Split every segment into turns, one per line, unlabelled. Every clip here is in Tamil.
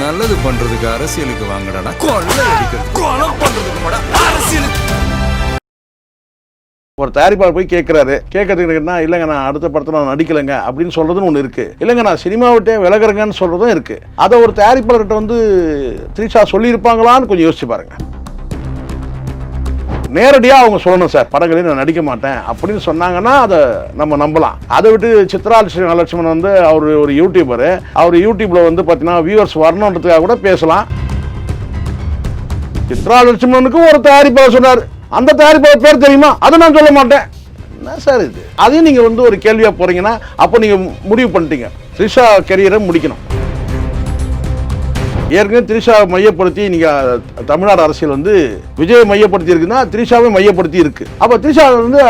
நல்லது பண்றதுக்கு அரசியலுக்கு வாங்கடா, கொள்ளை அடிக்கிறது கொலை பண்றதுக்கு அரசியலுக்கு.
ஒரு தயாரிப்பாளர் போய் கேட்கிறாரு, கேட்கறதுக்கு இல்லைங்க நான் அடுத்த படத்தில் நான் நடிக்கலைங்க அப்படின்னு சொல்றதுன்னு ஒன்று இருக்கு. இல்லைங்க நான் சினிமாவிட்டே விலகுறேங்கன்னு சொல்றதும் இருக்கு. அதை ஒரு தயாரிப்பாளர்கிட்ட வந்து த்ரிஷா சொல்லியிருப்பாங்களான்னு கொஞ்சம் யோசிச்சு பாருங்க. நேரடியாக அவங்க சொல்லணும், சார் படங்களில் நான் நடிக்க மாட்டேன் அப்படின்னு சொன்னாங்கன்னா அதை நம்ம நம்பலாம். அதை விட்டு சித்ரா லட்சுமணன் வந்து அவர் ஒரு யூடியூபரு, அவர் யூடியூப்ல வந்து பார்த்தீங்கன்னா வியூவர்ஸ் வரணுன்றதுக்காக கூட பேசலாம். சித்ரா லட்சுமணனுக்கு ஒரு தயாரிப்பாளர் சொன்னார், அந்த தயாரிப்பாளர் பேர் தெரியுமா? அதை நான் சொல்ல மாட்டேன். என்ன சார் இது? அதையும் நீங்க வந்து ஒரு கேள்வியா போறீங்கன்னா அப்போ நீங்க முடிவு பண்ணிட்டீங்க த்ரிஷா கெரியரை முடிக்கணும். ஏற்கனவே த்ரிஷா மையப்படுத்தி நீங்க தமிழ்நாடு அரசியல் வந்து விஜய் மையப்படுத்தி இருக்குன்னா த்ரிஷாவை மையப்படுத்தி இருக்கு. அப்ப த்ரிஷா வந்து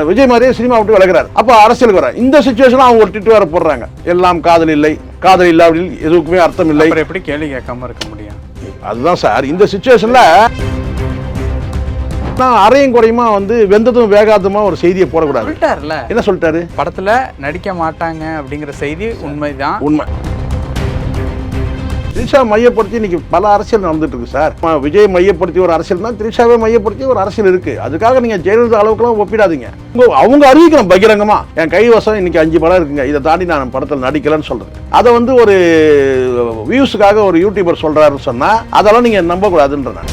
விஜய் மாதிரியே சினிமா விட்டு விலகிறாரு. அப்ப அரசியலுக்கு வர இந்த சிச்சுவேஷன் அவங்க ஒரு டிட்டு வேற போடுறாங்க, எல்லாம் காதல் இல்லை, காதல் இல்லை அப்படின்னு எதுக்குமே அர்த்தம் இல்லை.
எப்படி கேள்வி கேட்காம இருக்க முடியும்?
அதுதான் சார் இந்த சிச்சுவேஷன்ல அரையும் குறையுமா வந்து வெந்ததும் வேகாதமா ஒரு செய்தியை போடக்கூடாது. என்ன சொல்லிட்டாரு?
படத்துல நடிக்க மாட்டாங்க அப்படிங்கிற செய்தி உண்மைதான்.
உண்மை. த்ரிஷா மையப்படுத்தி இன்னைக்கு பல அரசியல் நடந்துட்டு இருக்கு சார். விஜய் மையப்படுத்தி ஒரு அரசியல் தான், த்ரிஷாவை மையப்படுத்தி ஒரு அரசியல் இருக்கு. அதுக்காக நீங்க ஜெயலலிதா அளவுக்குலாம் ஒப்பிடாதீங்க. அவங்க அறிவிக்கணும் பகிரங்கமா, என் கைவசம் இன்னைக்கு 5 படம் இருக்குங்க, இதை தாண்டி நான் படத்தில் நடிக்கலன்னு சொல்றது. அதை வந்து ஒரு வியூஸுக்காக ஒரு யூடியூபர் சொல்றாருன்னு சொன்னா அதெல்லாம் நீங்க நம்ப கூடாதுன்ற.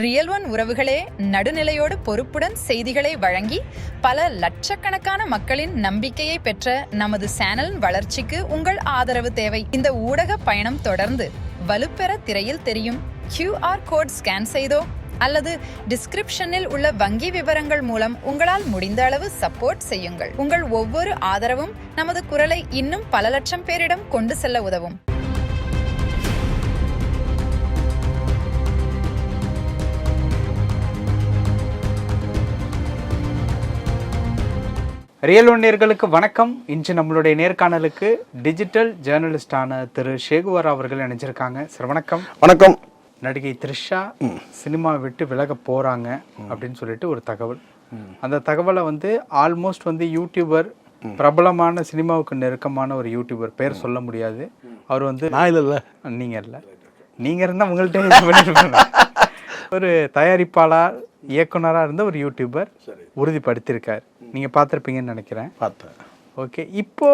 ரியல் ஒன் உறவுகளே, நடுநிலையோடு பொறுப்புடன் செய்திகளை வழங்கி பல லட்சக்கணக்கான மக்களின் நம்பிக்கையை பெற்ற நமது சேனல் வளர்ச்சிக்கு உங்கள் ஆதரவு தேவை. இந்த ஊடக பயணம் தொடர்ந்து வலுப்பெற திரையில் தெரியும் QR கோட் ஸ்கேன் செய்தோ அல்லது டிஸ்கிரிப்ஷனில் உள்ள வங்கி விவரங்கள் மூலம் உங்களால் முடிந்த அளவு சப்போர்ட் செய்யுங்கள். உங்கள் ஒவ்வொரு ஆதரவும் நமது குரலை இன்னும் பல லட்சம் பேரிடம் கொண்டு செல்ல உதவும்.
ரியல் ஒன் நேயர்களுக்கு வணக்கம். இன்று நம்மளுடைய நேர்காணலுக்கு டிஜிட்டல் ஜேர்னலிஸ்டான திரு சேகுவர் அவர்கள் இணைஞ்சிருக்காங்க. சார் வணக்கம்.
வணக்கம்.
நடிகை த்ரிஷா சினிமா விட்டு விலக போறாங்க அப்படின்னு சொல்லிட்டு ஒரு தகவல். அந்த தகவலை வந்து ஆல்மோஸ்ட் வந்து யூடியூபர், பிரபலமான சினிமாவுக்கு நெருக்கமான ஒரு யூடியூபர், பேர் சொல்ல முடியாது, அவர் வந்து நீங்க இல்ல, நீங்க இருந்தா உங்கள்கிட்ட ஒரு தயாரிப்பாளர் இயக்குனராக இருந்த ஒரு யூடியூபர் உறுதிப்படுத்தியிருக்கார். நீங்கள் பார்த்துருப்பீங்கன்னு நினைக்கிறேன்.
பார்த்தேன்.
ஓகே, இப்போ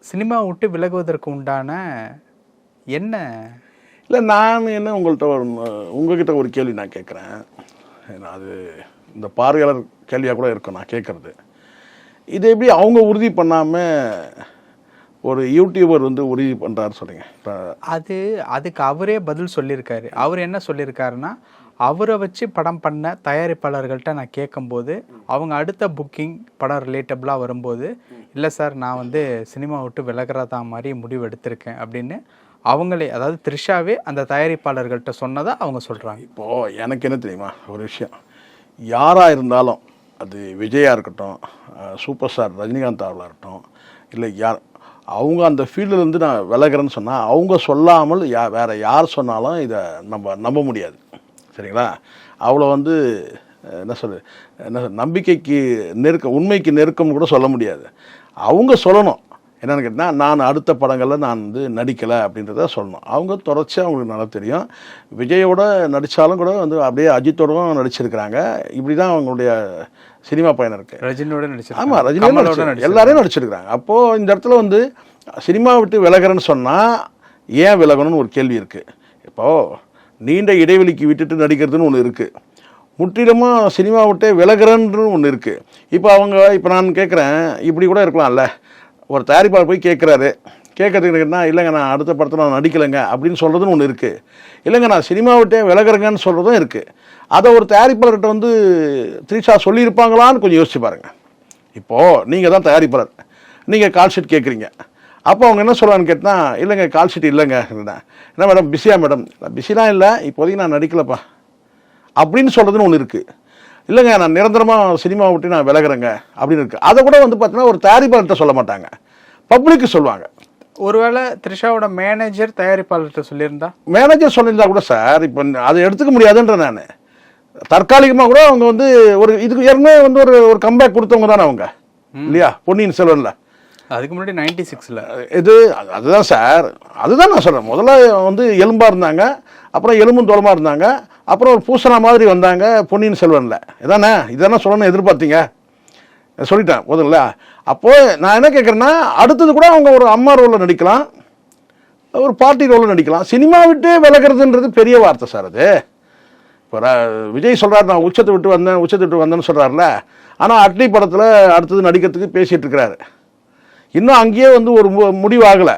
சினிமா விட்டு விலகுவதற்கு உண்டான என்ன?
இல்லை நான் என்ன உங்ககிட்ட ஒரு கேள்வி நான் கேட்குறேன். அது இந்த பார்வையாளர் கேள்வியாக கூட இருக்கும் நான் கேட்குறது. இதை எப்படி அவங்க உறுதி பண்ணாமல் ஒரு யூடியூபர் வந்து உறுதி பண்ணுறாரு சொல்லுங்க.
அதுக்கு அவரே பதில் சொல்லியிருக்காரு. அவர் என்ன சொல்லியிருக்காருன்னா, அவரை வச்சு படம் பண்ண தயாரிப்பாளர்கள்ட்ட நான் கேட்கும்போது அவங்க அடுத்த புக்கிங் படம் ரிலேட்டபிளாக வரும்போது, இல்லை சார் நான் வந்து சினிமா விட்டு விலகிறதா மாதிரி முடிவு எடுத்திருக்கேன் அப்படின்னு அவங்களே, அதாவது த்ரிஷாவே அந்த தயாரிப்பாளர்கள்ட்ட சொன்னதை அவங்க சொல்கிறாங்க.
இப்போது எனக்கு என்ன தெரியுமா ஒரு விஷயம், யாராக இருந்தாலும் அது விஜயாக இருக்கட்டும், சூப்பர் ஸ்டார் ரஜினிகாந்த் அவர்களாக இருக்கட்டும், இல்லை யார் அவங்க அந்த ஃபீல்டுலேருந்து நான் விலகிறேன்னு சொன்னால் அவங்க சொல்லாமல் வேறு யார் சொன்னாலும் இதை நம்ப முடியாது. சரிங்களா? அவ்வளோ வந்து என்ன நம்பிக்கைக்கு உண்மைக்கு நெருக்கம்னு கூட சொல்ல முடியாது. அவங்க சொல்லணும். என்னென்னு கேட்டால் நான் அடுத்த படங்களில் நான் வந்து நடிக்கலை அப்படின்றத சொல்லணும். அவங்க தொடர்ச்சியாக அவங்களுக்கு நல்லா தெரியும். விஜயோட நடித்தாலும் கூட வந்து அப்படியே அஜித்தோடவும் நடிச்சிருக்கிறாங்க. இப்படி தான் அவங்களுடைய சினிமா பயணம் இருக்குது.
ரஜினியோட நடிச்சு,
ஆமாம், ரஜினியோட எல்லாரையும் நடிச்சிருக்கிறாங்க. அப்போது இந்த இடத்துல வந்து சினிமா விட்டு விலகிறேன்னு சொன்னால் ஏன் விலகணும்னு ஒரு கேள்வி இருக்குது. இப்போது நீண்ட இடைவெளிக்கு விட்டுட்டு நடிக்கிறதுன்னு ஒன்று இருக்குது, முற்றிலுமாக சினிமா விட்டே விலகிறன்னு ஒன்று இருக்குது. இப்போ நான் கேட்குறேன், இப்படி கூட இருக்கலாம்ல, ஒரு தயாரிப்பாளர் போய் கேட்குறாரு, கேட்கறதுக்குன்னா இல்லைங்க நான் அடுத்த படத்தில் நான் நடிக்கலைங்க அப்படின்னு சொல்கிறதுன்னு ஒன்று இருக்குது, இல்லைங்க நான் சினிமா விட்டே விலகிறேங்கன்னு சொல்கிறதும் இருக்குது. அதை ஒரு தயாரிப்பாளர்கிட்ட வந்து த்ரிஷா சொல்லியிருப்பாங்களான்னு கொஞ்சம் யோசிச்சு பாருங்கள். இப்போது நீங்கள் தான் தயாரிப்பாளர், நீங்கள் கால் ஷீட் கேட்குறீங்க. அப்போ அவங்க என்ன சொல்கிறான்னு கேட்டால், இல்லைங்க கால் ஷீட் இல்லைங்க. என்ன மேடம் பிஸியா? மேடம் பிஸிலாம் இல்லை, இப்போதைக்கு நான் நடிக்கலப்பா அப்படின்னு சொல்கிறதுன்னு ஒன்று இருக்குது. இல்லைங்க நான் நிரந்தரமாக சினிமா விட்டு நான் விலகிறேங்க அப்படின்னு இருக்குது. அதை கூட வந்து பார்த்தீங்கன்னா ஒரு தயாரிப்பாளர்கிட்ட சொல்ல மாட்டாங்க, பப்ளிக்கு சொல்லுவாங்க.
ஒருவேளை த்ரிஷாவோட மேனேஜர் தயாரிப்பாளர்கிட்ட சொல்லியிருந்தா,
மேனேஜர் சொல்லியிருந்தா கூட சார் இப்போ அதை எடுத்துக்க முடியாதுன்ற நான். தற்காலிகமாக கூட அவங்க வந்து ஒரு இதுக்கு ஏற்கனவே வந்து ஒரு கம்பேக் கொடுத்தவங்க தானே அவங்க, இல்லையா? பொன்னியின் செல்வனில்
அதுக்கு முன்னாடி 96ல
இது அதுதான் சார், அதுதான் நான் சொல்கிறேன். முதல்ல வந்து எலும்பாக இருந்தாங்க, அப்புறம் எலும்பும் தோலமாக இருந்தாங்க, அப்புறம் ஒரு பூசணா மாதிரி வந்தாங்க பொன்னியின் செல்வனில். இதானே இதெல்லாம் சொல்லணும்னு எதிர்பார்த்தீங்க? சொல்லிட்டேன் முதல்ல. அப்போது நான் என்ன கேட்குறேன்னா, அடுத்தது கூட அவங்க ஒரு அம்மா ரோலில் நடிக்கலாம், ஒரு பார்ட்டி ரோலில் நடிக்கலாம். சினிமா விட்டு விலகிறதுன்றது பெரிய வார்த்தை சார். அது இப்போ விஜய் சொல்கிறார், நான் உச்சத்தை விட்டு வந்தேன்னு சொல்கிறார்ல. ஆனால் அட்லி படத்தில் அடுத்தது நடிக்கிறதுக்கு பேசிகிட்டு இருக்கிறாரு. இன்னும் அங்கேயே வந்து ஒரு முடிவாகலை.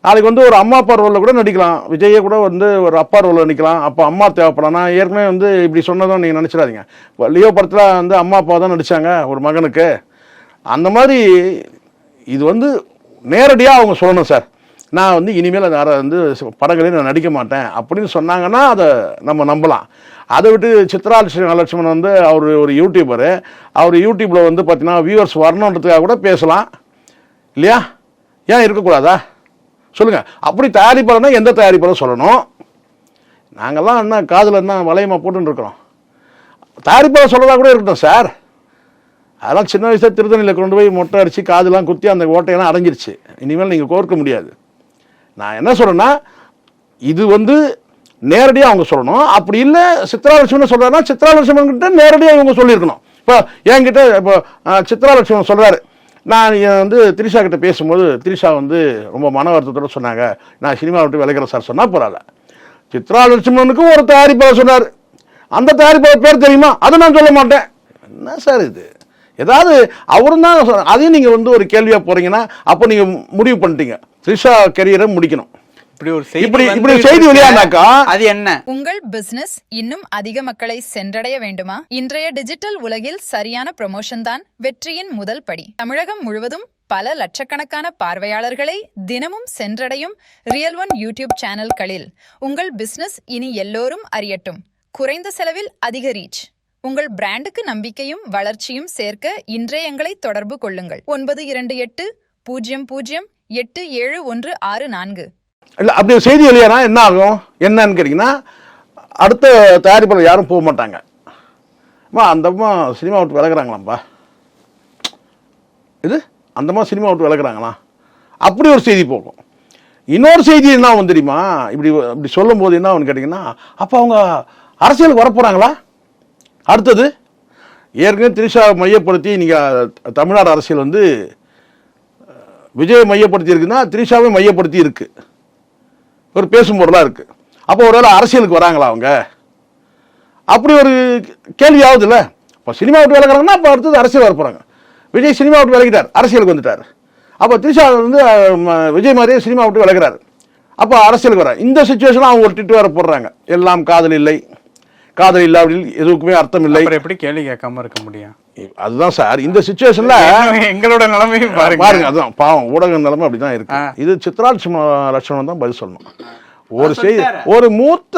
நாளைக்கு வந்து ஒரு அம்மா அப்பா ரோலில் கூட நடிக்கலாம். விஜயை கூட வந்து ஒரு அப்பா ரோலில் நடிக்கலாம். அப்போ அம்மா தேவைப்படலாம். நான் ஏற்கனவே வந்து இப்படி சொன்னதும் நீங்கள் நினச்சிடாதீங்க. இப்போ லியோ படத்தில் வந்து அம்மா அப்பா தான் நடித்தாங்க ஒரு மகனுக்கு. அந்த மாதிரி இது வந்து நேரடியாக அவங்க சொல்லணும் சார். நான் வந்து இனிமேல் அதை வந்து படங்களையும் நான் நடிக்க மாட்டேன் அப்படின்னு சொன்னாங்கன்னா அதை நம்ம நம்பலாம். அதை விட்டு சித்ரா லட்சுமணன் வந்து அவர் ஒரு யூடியூபரு, அவர் யூடியூப்பில் வந்து பார்த்தீங்கன்னா வியூவர்ஸ் வரணுன்றதுக்காக கூட பேசலாம் இல்லையா? ஏன் இருக்கக்கூடாதா சொல்லுங்கள். அப்படி தயாரிப்பாளர்னா எந்த தயாரிப்பாளர் சொல்லணும்? நாங்கள்லாம் என்ன காதில் என்ன வளையமாக போட்டுன்னு இருக்கிறோம்? தயாரிப்பாளர் சொல்லதாக கூட இருக்கட்டும் சார். அதெல்லாம் சின்ன வயசில் திருத்தணியில் கொண்டு போய் மொட்டை அடித்து காதெல்லாம் குத்தி அந்த ஓட்டையெல்லாம் அடைஞ்சிருச்சு. இனிமேல் நீங்கள் கோர்க்க முடியாது. நான் என்ன சொல்கிறேன்னா, இது வந்து நேரடியாக அவங்க சொல்லணும். அப்படி இல்லை சித்ரா லட்சுமணன் சொல்கிறாருன்னா சித்ரா லட்சுமணன்கிட்ட நேரடியாக இவங்க சொல்லியிருக்கணும். இப்போ என்கிட்ட இப்போ சித்ரா லட்சுமணன் சொல்கிறாரு, நான் வந்து திரிஷா கிட்ட பேசும்போது திரிஷா வந்து ரொம்ப மன வருத்தத்தோடு சொன்னாங்க, நான் சினிமா விட்டு விளைக்கிறேன் சார் சொன்னால் பரவாயில்ல. சித்ரா லட்சுமணனுக்கு ஒரு தயாரிப்பாளர் சொன்னார், அந்த தயாரிப்பாளர் பேர் தெரியுமா? அதை நான் சொல்ல மாட்டேன். என்ன சார் இது? ஏதாவது அவரும் தான், அதையும் நீங்கள் வந்து ஒரு கேள்வியாக போகிறீங்கன்னா அப்போ நீங்கள் முடிவு பண்ணிட்டீங்க திரிஷா கெரியரை முடிக்கணும். இப்படி செய்தி வெளியானாக்கா
அது என்ன?
உங்கள் பிசினஸ் இன்னும் அதிக மக்களை சென்றடைய வேண்டுமா? இன்றைய டிஜிட்டல் உலகில் சரியான ப்ரமோஷன் தான் வெற்றியின் முதல் படி. தமிழகம் முழுவதும் பல லட்சக்கணக்கான பார்வையாளர்களை தினமும் சென்றடையும் ரியல் ஒன் யூடியூப் சேனல்களில் உங்கள் பிசினஸ் இனி எல்லோரும் அறியட்டும். குறைந்த செலவில் அதிக ரீச். உங்கள் பிராண்டுக்கு நம்பிக்கையும் வளர்ச்சியும் சேர்க்க இன்றே எங்களை தொடர்பு கொள்ளுங்கள். 9280087164.
இல்லை அப்படி ஒரு செய்தி வெளியானா என்ன ஆகும்? என்னன்னு கேட்டிங்கன்னா, அடுத்த தயாரிப்பாளர் யாரும் போக மாட்டாங்க. அந்தம்மா சினிமா விட்டு விலகிறாங்களாம்ப்பா, இது அந்தம்மா சினிமா விட்டு விலகிறாங்களா, அப்படி ஒரு செய்தி போகும். இன்னொரு செய்தி என்ன ஆகும் தெரியுமா? இப்படி சொல்லும் போது என்ன ஆகுன்னு கேட்டிங்கன்னா, அப்போ அவங்க அரசியலுக்கு வரப்போகிறாங்களா? அடுத்தது ஏற்கனவே திரிஷா மையப்படுத்தி நீங்கள் தமிழ்நாடு அரசியல் வந்து விஜயை மையப்படுத்தி இருக்குன்னா திரிஷாவை மையப்படுத்தி இருக்கு, ஒரு பேசும் பொருளாக இருக்குது. அப்போ ஒருவேளை அரசியலுக்கு வராங்களா அவங்க? அப்படி ஒரு கேள்வி ஆகுது இல்லை? இப்போ சினிமா விட்டு விலகிறாங்கன்னா அப்போ அடுத்தது அரசியல் வர போகிறாங்க. விஜய் சினிமா விட்டு விலகிட்டார், அரசியலுக்கு வந்துட்டார். அப்போ திரிஷா வந்து விஜய் மாதிரியே சினிமா விட்டு விலகிறாரு, அப்போ அரசியலுக்கு வர. இந்த சுச்சுவேஷனில் அவங்க ஒரு ட்விட் வேறு போடுறாங்க, எல்லாம் காதல் இல்லை, காதல் இல்லாமல் எதுக்குமே அர்த்தம் இல்லை.
எப்படி கேள்வி கேட்காம இருக்க முடியும்?
அதுதான் சார் இந்த சிச்சுவேஷன்ல
எங்களோட நிலைமையும்
பாருங்க. அதுதான் பாவம், ஊடக நிலைமை அப்படிதான் இருக்கு. இது சித்ரா லட்சுமணன் தான் பதில் சொல்லணும். ஒரு செய்தி, ஒரு மூத்த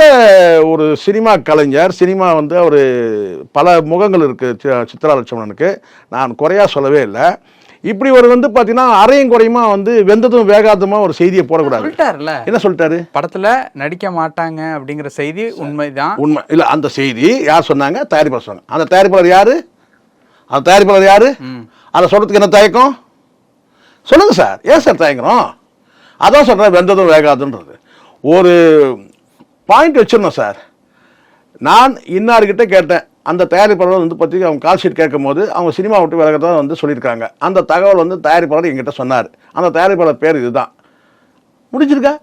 ஒரு சினிமா கலைஞர், சினிமா வந்து ஒரு பல முகங்கள் இருக்கு சித்ரா லட்சுமணனுக்கு, நான் குறையா சொல்லவே இல்லை. இப்படி ஒரு வந்து பாத்தீங்கன்னா அரையும் குறையுமா வந்து வெந்ததும் வேகாதமா ஒரு செய்தியை போடக்கூடாது. என்ன சொல்லிட்டாரு?
படத்துல நடிக்க மாட்டாங்க அப்படிங்கிற செய்தி உண்மைதான்.
உண்மை இல்ல, அந்த செய்தி யார் சொன்னாங்க? தயாரிப்பாளர் சொன்னாங்க. அந்த தயாரிப்பாளர் யாரு? அந்த தயாரிப்பாளர் யாரு? அதை சொல்றதுக்கு என்ன தயக்கம்? சொல்லுங்க சார், ஏன் சார் தயங்குறோம்? அதான் சொல்றேன், வெந்ததும் வேகாதுன்றது. ஒரு பாயிண்ட் வச்சிடணும் சார். நான் இன்னார்கிட்ட கேட்டேன், அந்த தயாரிப்பாளர் வந்து பற்றி அவங்க கால் ஷீட் கேட்கும் போது அவங்க சினிமா விட்டு விலகிறதா வந்து சொல்லியிருக்காங்க. அந்த தகவல் வந்து தயாரிப்பாளர் எங்கிட்ட சொன்னார். அந்த தயாரிப்பாளர் பேர் இதுதான். முடிஞ்சிருக்கா?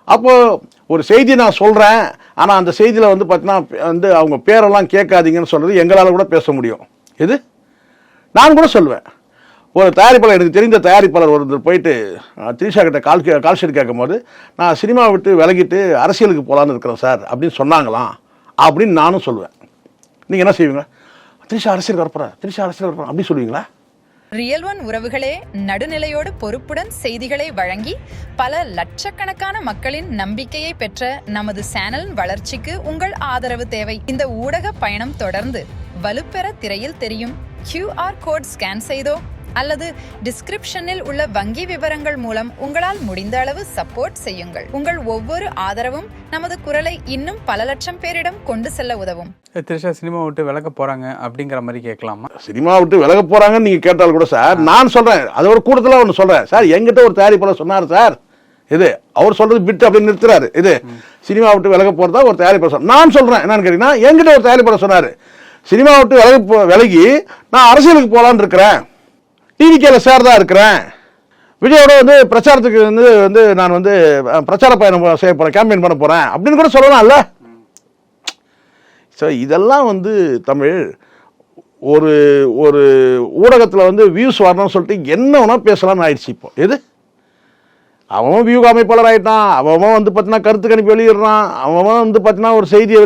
அப்போது ஒரு செய்தி நான் சொல்கிறேன், ஆனால் அந்த செய்தியில் வந்து பார்த்தீங்கன்னா வந்து அவங்க பேரெல்லாம் கேட்காதீங்கன்னு சொல்கிறது எங்களால் கூட பேச முடியும். இது நான் கூட சொல்லுவேன். ஒரு தயாரிப்பாளர், எனக்கு தெரிந்த தயாரிப்பாளர் ஒருத்தர் போயிட்டு திரிஷா கிட்ட கால் ஷீட் கேட்கும் போது, நான் சினிமா விட்டு விலகிட்டு அரசியலுக்கு போகலான்னு இருக்கிறேன் சார் அப்படின்னு சொன்னாங்களாம் அப்படின்னு நானும் சொல்லுவேன். நீங்கள் என்ன செய்வீங்க? திரிஷா அரசியல் வரப்போறேன், திரிஷா அரசியல் வரப்போறேன் அப்படி சொல்லுவீங்களா?
ரியல் ஒன் உறவுகளே, நடுநிலையோடு பொறுப்புடன் செய்திகளை வழங்கி பல லட்சக்கணக்கான மக்களின் நம்பிக்கையை பெற்ற நமது சேனலின் வளர்ச்சிக்கு உங்கள் ஆதரவு தேவை. இந்த ஊடக பயணம் தொடர்ந்து வலுப்பெற திரையில் தெரியும் QR கோட் ஸ்கேன் செய்தோ அல்லது டிஸ்கிரிப்ஷனில் உள்ள வங்கி விவரங்கள் மூலம் உங்களால் முடிந்த அளவு சப்போர்ட் செய்யுங்கள். உங்கள் ஒவ்வொரு ஆதரவும் நமது குரலை இன்னும் பல லட்சம் பேரிடம் கொண்டு செல்ல உதவும்.
த்ரிஷா சினிமா விட்டு விலக போறாங்க அப்படிங்கிற மாதிரி கேட்கலாமா?
சினிமா விட்டு விலக போறாங்கன்னு நீங்க கேட்டாலும் கூட சார் நான் சொல்றேன், அது ஒரு கூட்டத்தில் ஒன்று சொல்றேன் சார். எங்கிட்ட ஒரு தயாரிப்பாளர் சொன்னார் சார், இது அவர் சொல்றது பிட்டு அப்படின்னு நிறுத்துறாரு. இது சினிமா விட்டு விலக போறதா ஒரு தயாரிப்பாளர் நான் சொல்றேன். என்னன்னு கேட்டீங்கன்னா, எங்கிட்ட ஒரு தயாரிப்பாளர் சொன்னாரு, சினிமா விட்டு விலகி நான் அரசியலுக்கு போலான்னு இருக்கிறேன், டிவிகேல சேர்தா இருக்கிறேன், விஜயோட வந்து பிரச்சாரத்துக்கு வந்து நான் வந்து பிரச்சார பயணம் செய்ய போறேன், கேம்பெயின் பண்ண போறேன் அப்படின்னு கூட சொல்லலாம்ல. ஸோ இதெல்லாம் வந்து தமிழ் ஒரு ஒரு ஊடகத்தில் வந்து வியூஸ் வரணும்னு சொல்லிட்டு என்ன வேணா பேசலாம்னு ஆயிடுச்சு. இப்போ எது அவன் வியூ அமைப்பாளர் ஆகிட்டான், அவன் வந்து பார்த்தீங்கன்னா கருத்து கணிப்பு வெளியிடுறான், அவன் வந்து பார்த்தீங்கன்னா ஒரு செய்தியை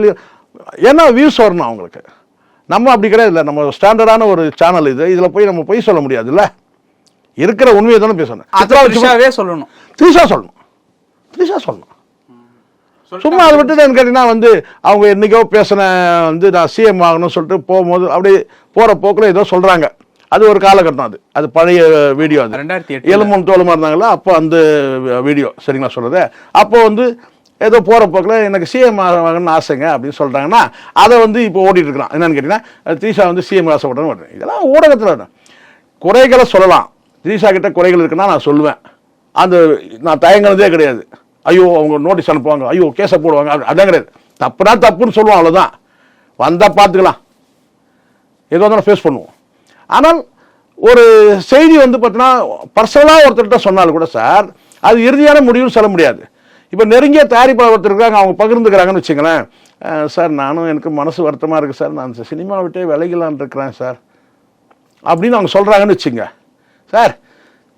ஏன்னா வியூஸ் வரணும் அவங்களுக்கு. நம்ம அப்படி கிடையாது இல்லை, நம்ம ஸ்டாண்டர்டான ஒரு சேனல் இது, இதில் போய் நம்ம பொய் சொல்ல முடியாது இல்லை, இருக்கிற உண்மையை தானே பேசணும்.
த்ரிஷாவே சொல்லணும்,
த்ரிஷா சொல்லணும், த்ரிஷா சொல்லணும். சும்மா அதை விட்டு தான் கேட்டீங்கன்னா வந்து அவங்க என்னைக்கோ பேசின வந்து நான் சிஎம் ஆகணும்னு சொல்லிட்டு போகும்போது அப்படியே போகிற போக்கில் ஏதோ சொல்கிறாங்க. அது ஒரு காலகட்டம், அது பழைய வீடியோ, அது
2008
எலும்பும் தோலுமா இருந்தாங்களா அப்போ அந்த வீடியோ, சரிங்களா சொல்கிறது. அப்போ வந்து ஏதோ போகிற போக்கில் எனக்கு சிஎம் ஆகணும்னு ஆசைங்க அப்படின்னு சொல்கிறாங்கன்னா அதை வந்து இப்போ ஓடிட்டு இருக்கலாம். என்னன்னு கேட்டிங்கன்னா த்ரிஷா வந்து சிஎம் ஆசைப்படணும் ஓடுறேன். இதெல்லாம் ஊடகத்தில் குறைகளை சொல்லலாம். த்ரிஷா கிட்ட குறைகள் இருக்குன்னா நான் சொல்லுவேன், அந்த நான் தயங்கினதே கிடையாது. ஐயோ அவங்க நோட்டீஸ் அனுப்புவாங்க, ஐயோ கேஸை போடுவாங்க, அதான் கிடையாது. தப்புனா தப்புன்னு சொல்லுவோம், அவ்வளோதான். வந்தால் பார்த்துக்கலாம், ஏதோ இருந்தாலும் ஃபேஸ் பண்ணுவோம். ஆனால் ஒரு செய்தி வந்து பார்த்தீங்கன்னா பர்சனலாக ஒருத்தர்கிட்ட சொன்னாலும் கூட சார் அது இறுதியான முடிவுன்னு சொல்ல முடியாது. இப்போ நெருங்கிய தயாரிப்பாளர் ஒருத்தர் இருக்காங்க, அவங்க பகிர்ந்துக்கிறாங்கன்னு வச்சுங்களேன், சார் நானும் எனக்கு மனசு வருத்தமாக இருக்குது சார், நான் சினிமா விட்டே விலகலான் இருக்கிறேன் சார் அப்படின்னு அவங்க சொல்கிறாங்கன்னு வச்சுங்க. சார்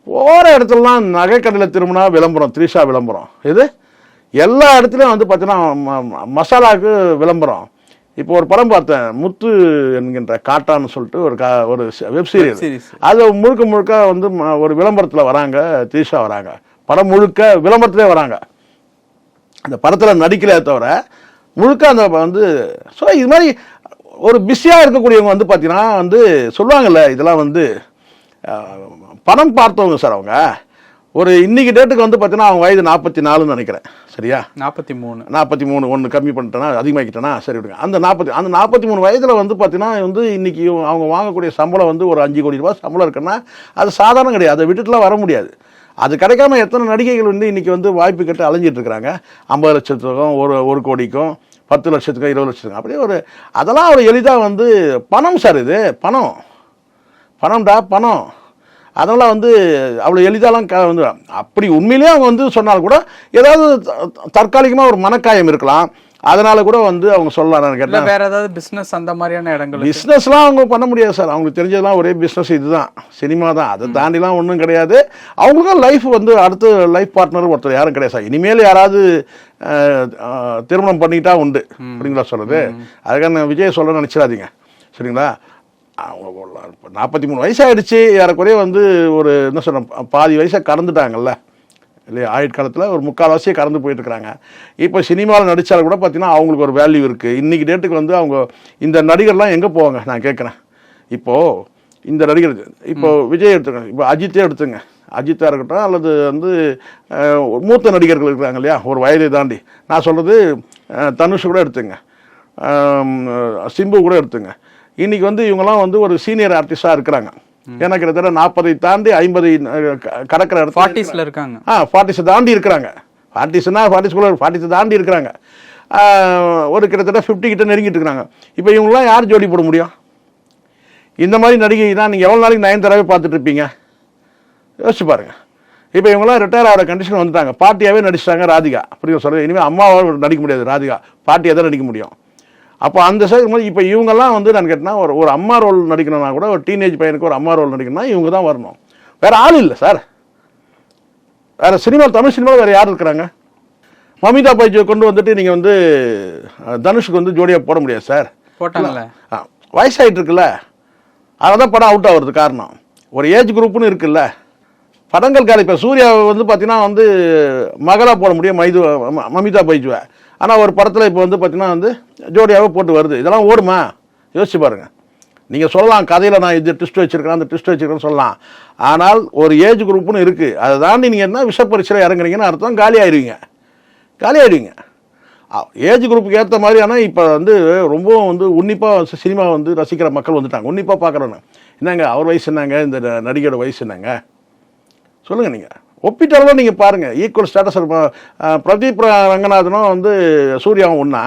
போகிற இடத்துலலாம் நகைக்கடையில் திரும்பினா விளம்பரம், த்ரிஷா விளம்பரம், இது எல்லா இடத்துலையும் வந்து பார்த்தீங்கன்னா மசாலாவுக்கு விளம்பரம். இப்போ ஒரு படம் பார்த்தேன், முத்து என்கின்ற காட்டான்னு சொல்லிட்டு ஒரு வெப் சீரிஸ், அது முழுக்க முழுக்க வந்து ஒரு விளம்பரத்தில் வராங்க, த்ரிஷா வராங்க, படம் முழுக்க விளம்பரத்திலே வராங்க, அந்த படத்தில் நடிக்கலையே தவிர முழுக்க அந்த வந்து. ஸோ இது மாதிரி ஒரு பிஸியாக இருக்கக்கூடியவங்க வந்து பார்த்தீங்கன்னா வந்து சொல்லுவாங்கல்ல, இதெல்லாம் வந்து பணம் பார்த்தவங்க சார். அவங்க ஒரு இன்னைக்கு டேட்டுக்கு வந்து பார்த்தீங்கன்னா அவங்க வயது 44ன்னு நினைக்கிறேன், சரியா? 43 ஒன்று கம்மி பண்ணிட்டேன்னா அதிகமாக்கிட்டேன்னா சரி விடுங்க. அந்த 43 வயதில் வந்து பார்த்தீங்கன்னா வந்து இன்னைக்கு அவங்க வாங்கக்கூடிய சம்பளம் வந்து ஒரு 5 கோடி ரூபாய் சம்பளம் இருக்குன்னா அது சாதாரணம் கிடையாது. அதை விட்டுட்டுலாம் வர முடியாது. அது கிடைக்காம எத்தனை நடிகைகள் வந்து இன்னைக்கு வந்து வாய்ப்பு கேட்டு அலைஞ்சிட்டு இருக்கிறாங்க. 50 லட்சத்துக்கும் 1 கோடிக்கும் 10 லட்சத்துக்கும் 20 லட்சத்துக்கும் அப்படியே ஒரு அதெல்லாம் ஒரு எளிதாக வந்து பணம் சார், இது பணம்டா பணம். அதனால் வந்து அவ்வளோ எளிதாலாம் வந்து அப்படி உண்மையிலேயே அவங்க வந்து சொன்னாலும் கூட ஏதாவது தற்காலிகமாக ஒரு மனக்காயம் இருக்கலாம், அதனால கூட வந்து அவங்க சொல்லலாம். கேட்டால்
வேற ஏதாவது பிஸ்னஸ் அந்த மாதிரியான இடங்கள்
பிஸ்னஸ்லாம் அவங்க பண்ண முடியாது சார். அவங்களுக்கு தெரிஞ்சதெல்லாம் ஒரே பிஸ்னஸ் இதுதான், சினிமா தான். அதை தாண்டிலாம் ஒன்றும் கிடையாது. அவங்களுக்கும் லைஃப் வந்து அடுத்த லைஃப் பார்ட்னர் ஒருத்தர் யாரும் கிடையாது சார். இனிமேல் யாராவது திருமணம் பண்ணிக்கிட்டா உண்டு அப்படிங்களா சொல்கிறது. அதுக்காக விஜய் சொல்ல நினச்சிடாதீங்க, சரிங்களா? 43 வயசாகிடுச்சு, ஏறக்குறைய வந்து ஒரு என்ன சொல்ற பாதி வயசாக கடந்துட்டாங்கல்ல இல்லையா? ஆயுட்காலத்தில் ஒரு 3/4 கடந்து போயிட்டுருக்காங்க. இப்போ சினிமாவில் நடித்தாலும் கூட பார்த்தீங்கன்னா அவங்களுக்கு ஒரு வேல்யூ இருக்குது. இன்றைக்கி டேட்டுக்கு வந்து அவங்க இந்த நடிகர்லாம் எங்கே போவாங்க நான் கேட்குறேன். இப்போது இந்த நடிகர் இப்போ விஜய் எடுத்துக்கோங்க, இப்போ அஜித்தே எடுத்துங்க, அஜித்தாக இருக்கட்டும் அல்லது வந்து மூத்த நடிகர்கள் இருக்கிறாங்க இல்லையா, ஒரு வயதை தாண்டி. நான் சொல்கிறது தனுஷ் கூட எடுத்துங்க, சிம்பு கூட எடுத்துங்க. இன்றைக்கி வந்து இவங்கெல்லாம் வந்து ஒரு சீனியர் ஆர்டிஸ்டாக இருக்கிறாங்க. ஏன்னா கிட்டத்தட்ட 40 தாண்டி 50 கடக்கிற இடத்துல
40s இருக்காங்க.
40s தாண்டி இருக்கிறாங்க. 40s தாண்டி இருக்கிறாங்க. ஒரு கிட்டத்தட்ட 50 கிட்ட நெருங்கிட்டு இருக்கிறாங்க. இப்போ இவங்களாம் யார் ஜோடி போட முடியும்? இந்த மாதிரி நடிகை தான் நீங்கள் எவ்வளோ நாளைக்கு நயன்தாராவே பார்த்துட்டு இருப்பீங்க? யோசிச்சு பாருங்க. இப்போ இவங்களாம் ரிட்டையர் ஆகிற கண்டிஷன் வந்துட்டாங்க. பாட்டியாகவே நடிச்சிட்டாங்க ராதிகா. அப்படி சொல்கிறது இனிமேல் அம்மாவாக நடிக்க முடியாது ராதிகா, பாட்டியாக தான் நடிக்க முடியும். அப்போ அந்த சைடு போது இப்போ இவங்கெல்லாம் வந்து நான் கேட்டேன்னா ஒரு அம்மா ரோல் நடிக்கணும்னா கூட ஒரு டீனேஜ் பையனுக்கு ஒரு அம்மா ரோல் நடிக்கணும்னா இவங்க தான் வரணும், வேறு ஆள் இல்லை சார். வேறு சினிமா, தமிழ் சினிமாவில் வேறு யார் இருக்கிறாங்க? மமிதா பைஜுவை கொண்டு வந்துட்டு நீங்கள் வந்து தனுஷுக்கு வந்து ஜோடியாக போட முடியாது சார்.
போட்டாங்கல்ல,
வயசாகிட்டு இருக்குல்ல, அதனால தான் படம் அவுட் ஆகுறது காரணம். ஒரு ஏஜ் குரூப்புன்னு இருக்குல்ல, படங்கள் காலி. இப்போ சூர்யா வந்து பார்த்தீங்கன்னா வந்து மகளாக போட முடியும் மமிதா பைஜுவை, ஆனால் ஒரு படத்தில் இப்போ வந்து பார்த்தீங்கன்னா வந்து ஜோடியாகவே போட்டு வருது. இதெல்லாம் ஓடுமா? யோசிச்சு பாருங்கள். நீங்கள் சொல்லலாம் கதையில் நான் இது ட்விஸ்ட் வச்சுருக்கேன் அந்த ட்விஸ்ட் வச்சுருக்கேன்னு சொல்லலாம். ஆனால் ஒரு ஏஜ் குரூப்னு இருக்குது. அதை தாண்டி நீங்கள் என்ன விஷப்பரிச்சையில் இறங்குறீங்கன்னு அர்த்தம் காலி ஆகிடுவீங்க. ஏஜ் குரூப்புக்கு ஏற்ற மாதிரி. ஆனால் இப்போ வந்து ரொம்பவும் வந்து உன்னிப்பாக சினிமா வந்து ரசிக்கிற மக்கள் வந்துட்டாங்க. உன்னிப்பாக பார்க்குறோன்னு என்னங்க அவர் வயசு என்னங்க, இந்த நடிகையோட வயசு என்னங்க சொல்லுங்கள். நீங்கள் ஒப்பிட்டாலும் நீங்கள் பாருங்கள், ஈக்குவல் ஸ்டேட்டஸ். பிரதீப் ரங்கநாதனும் வந்து சூர்யாவும் ஒன்றா?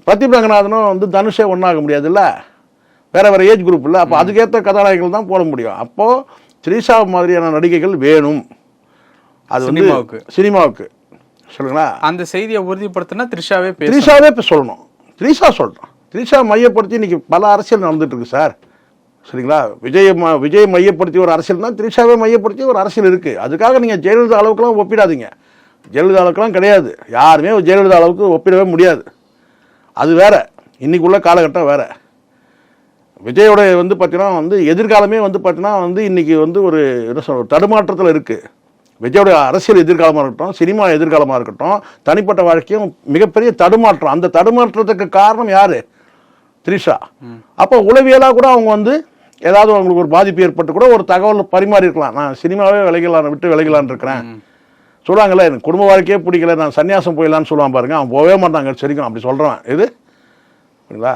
பிரதீப் ரங்கநாதனும் வந்து தனுஷே ஒன்றாக முடியாதுல்ல, வேறு ஏஜ் குரூப் இல்லை. அப்போ அதுக்கேற்ற கதாநாயகர்கள் தான் போட முடியும். அப்போது த்ரிஷா மாதிரியான நடிகைகள் வேணும். அது வந்து சினிமாவுக்கு சொல்லுங்களா. அந்த
செய்தியை உறுதிப்படுத்தினா த்ரிஷாவே
சொல்லணும். த்ரிஷா மையப்படுத்தி இன்னைக்கு பல அரசியல் நடந்துட்டு இருக்கு சார். சரிங்களா. விஜய் மையப்படுத்தி ஒரு அரசியல்னா த்ரிஷாவே மையப்படுத்தி ஒரு அரசியல் இருக்கு. அதுக்காக நீங்கள் ஜெயலலிதா அளவுக்குலாம் ஒப்பிடாதீங்க. ஜெயலலிதா அளவுக்குலாம் கிடையாது. யாருமே ஜெயலலிதா அளவுக்கு ஒப்பிடவே முடியாது. அது வேற, இன்னைக்கு உள்ள காலகட்டம் வேற. விஜயோட வந்து பார்த்தீங்கன்னா வந்து எதிர்காலமே வந்து பார்த்தீங்கன்னா வந்து இன்னைக்கு வந்து ஒரு என்ன சொல்ற தடுமாற்றத்தில் இருக்குது. விஜயோட அரசியல் எதிர்காலமாக இருக்கட்டும், சினிமா எதிர்காலமாக இருக்கட்டும், தனிப்பட்ட வாழ்க்கையும் மிகப்பெரிய தடுமாற்றம். அந்த தடுமாற்றத்துக்கு காரணம் யார்? த்ரிஷா. அப்போ உளவியலாக கூட அவங்க வந்து ஏதாவது அவங்களுக்கு ஒரு பாதிப்பு ஏற்பட்டு கூட ஒரு தகவல் பரிமாறி இருக்கலாம். நான் சினிமாவே விட்டு விலகலான்னு இருக்கிறேன் சொல்லுவாங்கல்ல. எனக்கு குடும்ப வாழ்க்கையே பிடிக்கல, நான் சன்னியாசம் போயிடலான்னு சொல்லுவான் பாருங்க. அவன் போகவே மாட்டாங்க. சரிக்கும் அப்படி சொல்கிறேன். இது சரிங்களா.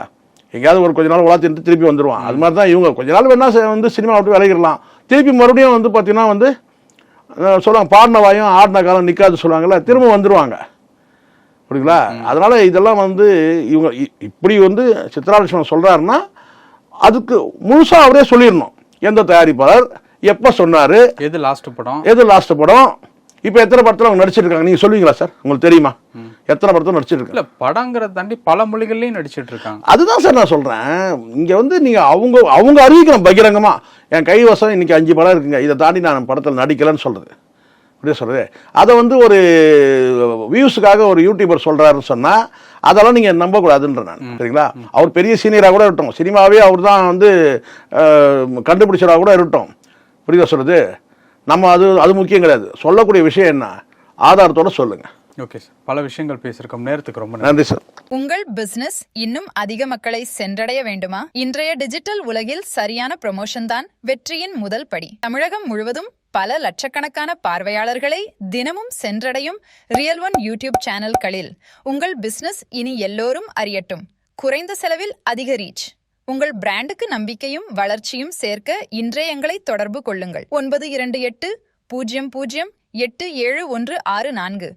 எங்கேயாவது ஒரு கொஞ்ச நாள் உலாத்திட்டு திருப்பி வந்துடுவான். அது மாதிரி தான் இவங்க கொஞ்ச நாள் வேணா வந்து சினிமா விட்டு விலகிடலாம், திருப்பி மறுபடியும் வந்து பார்த்தீங்கன்னா வந்து சொல்லுவாங்க பாடின வாயும் ஆடின காலம் நிற்காது சொல்லுவாங்கல்ல, திரும்ப வந்துடுவாங்க. புரியுங்களா. அதனால இதெல்லாம் வந்து இவங்க இப்படி வந்து சித்ராலட்சுமணன் சொல்றாருன்னா அதுக்கு முழுசா அவரே சொல்லிடணும். எந்த தயாரிப்பாளர் எப்போ சொன்னாரு, எது லாஸ்ட் படம், இப்போ எத்தனை படத்தில் அவங்க நடிச்சிட்டு இருக்காங்க நீங்க சொல்லுவீங்களா சார்? உங்களுக்கு தெரியுமா எத்தனை படத்தில் நடிச்சிட்டு இருக்காங்க?
படங்கிறத தாண்டி பல மொழிகள்லையும் நடிச்சிட்டு இருக்காங்க.
அதுதான் சார் நான் சொல்றேன். இங்க வந்து நீங்க அவங்க அறிவிக்கணும் பகிரங்கமா, என் கைவசம் இன்னைக்கு 5 படம் இருக்குங்க, இதை தாண்டி நான் படத்தில் நடிக்கலன்னு சொல்றது. அப்படியே சொல்றது. அதை வந்து ஒரு வியூஸுக்காக ஒரு யூடியூபர் சொல்றாருன்னு சொன்னா அதெல்லாம் நீங்க நம்பக்கூடாதுன்ற நான். சரிங்களா. அவர் பெரிய சீனியராக கூட இருக்கட்டும், சினிமாவே அவர் தான் வந்து கண்டுபிடிச்சராக கூட இருக்கட்டும். புரியுதா சொல்றது? நம்ம அது முக்கியம் கிடையாது. சொல்லக்கூடிய விஷயம் என்ன, ஆதாரத்தோட சொல்லுங்க.
ஓகே சார், பல விஷயங்கள் பேசியிருக்கோம். நேரத்துக்கு ரொம்ப
நன்றி சார்.
உங்கள் பிசினஸ் இன்னும் அதிக மக்களை சென்றடைய வேண்டுமா? இன்றைய டிஜிட்டல் உலகில் சரியான ப்ரமோஷன் தான் வெற்றியின் முதல் படி. தமிழகம் முழுவதும் பல லட்சக்கணக்கான பார்வையாளர்களை தினமும் சென்றடையும் ரியல் ஒன் யூடியூப் சேனல்களில் உங்கள் பிசினஸ் இனி எல்லோரும் அறியட்டும். குறைந்த செலவில் அதிக ரீச். உங்கள் பிராண்டுக்கு நம்பிக்கையும் வளர்ச்சியும் சேர்க்க இன்றே எங்களை தொடர்பு கொள்ளுங்கள். 9280087164.